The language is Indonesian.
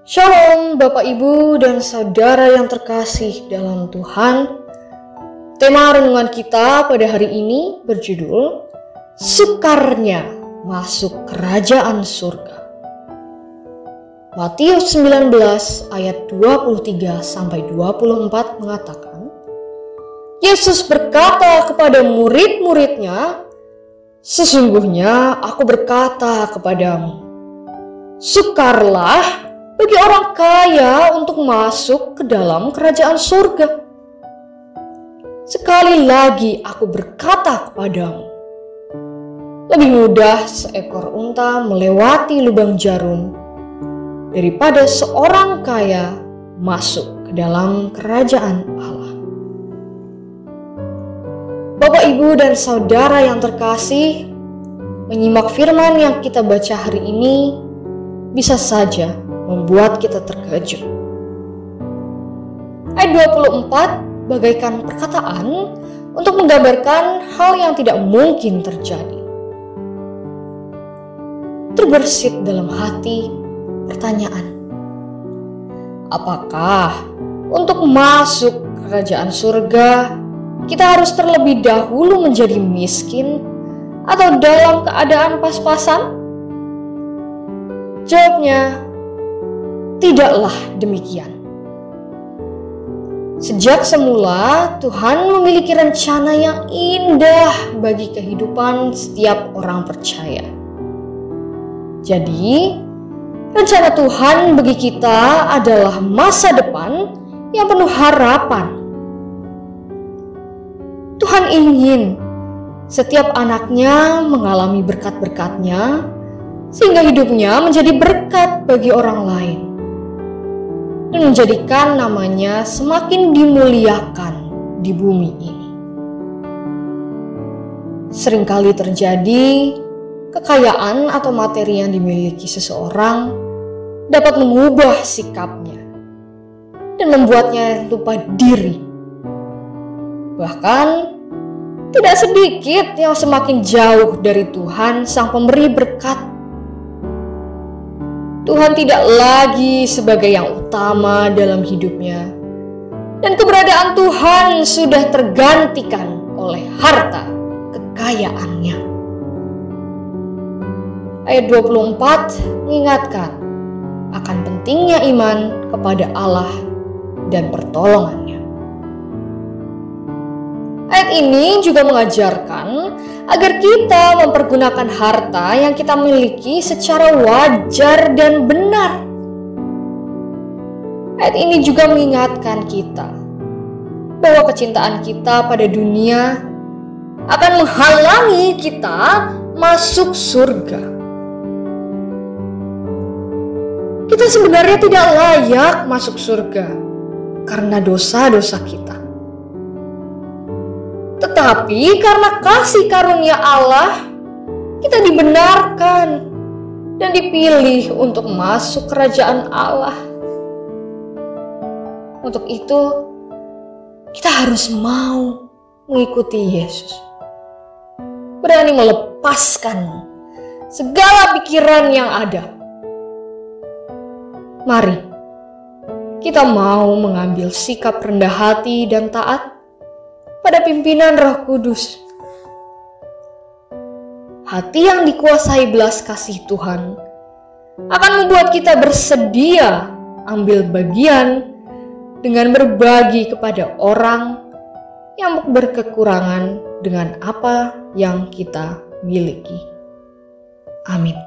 Shalom Bapak Ibu dan Saudara yang terkasih dalam Tuhan. Tema renungan kita pada hari ini berjudul Sukarnya Masuk Kerajaan Surga. Matius 19 ayat 23-24 mengatakan, Yesus berkata kepada murid-muridnya, "Sesungguhnya aku berkata kepadamu, sukarlah bagi orang kaya untuk masuk ke dalam kerajaan surga. Sekali lagi aku berkata kepadamu, lebih mudah seekor unta melewati lubang jarum daripada seorang kaya masuk ke dalam kerajaan Allah." Bapak, Ibu, dan Saudara yang terkasih, menyimak firman yang kita baca hari ini bisa saja membuat kita terkejut. Ayat 24 bagaikan perkataan untuk menggambarkan hal yang tidak mungkin terjadi. Terbersit dalam hati pertanyaan, apakah untuk masuk kerajaan surga kita harus terlebih dahulu menjadi miskin atau dalam keadaan pas-pasan? Jawabnya, tidaklah demikian. Sejak semula, Tuhan memiliki rencana yang indah bagi kehidupan setiap orang percaya. Jadi, rencana Tuhan bagi kita adalah masa depan yang penuh harapan. Tuhan ingin setiap anaknya mengalami berkat-berkatnya, sehingga hidupnya menjadi berkat bagi orang lain dan menjadikan namanya semakin dimuliakan di bumi ini. Seringkali terjadi kekayaan atau materi yang dimiliki seseorang dapat mengubah sikapnya dan membuatnya lupa diri. Bahkan tidak sedikit yang semakin jauh dari Tuhan, Sang Pemberi berkat. Tuhan tidak lagi sebagai yang utama dalam hidupnya, dan keberadaan Tuhan sudah tergantikan oleh harta kekayaannya. Ayat 24 mengingatkan akan pentingnya iman kepada Allah dan pertolongannya. Ayat ini juga mengajarkan agar kita mempergunakan harta yang kita miliki secara wajar dan benar. Ayat ini juga mengingatkan kita bahwa kecintaan kita pada dunia akan menghalangi kita masuk surga. Kita sebenarnya tidak layak masuk surga karena dosa-dosa kita. Tetapi karena kasih karunia Allah, kita dibenarkan dan dipilih untuk masuk kerajaan Allah. Untuk itu, kita harus mau mengikuti Yesus. Berani melepaskan segala pikiran yang ada. Mari, kita mau mengambil sikap rendah hati dan taat pada pimpinan Roh Kudus. Hati yang dikuasai belas kasih Tuhan akan membuat kita bersedia ambil bagian dengan berbagi kepada orang yang berkekurangan dengan apa yang kita miliki. Amin.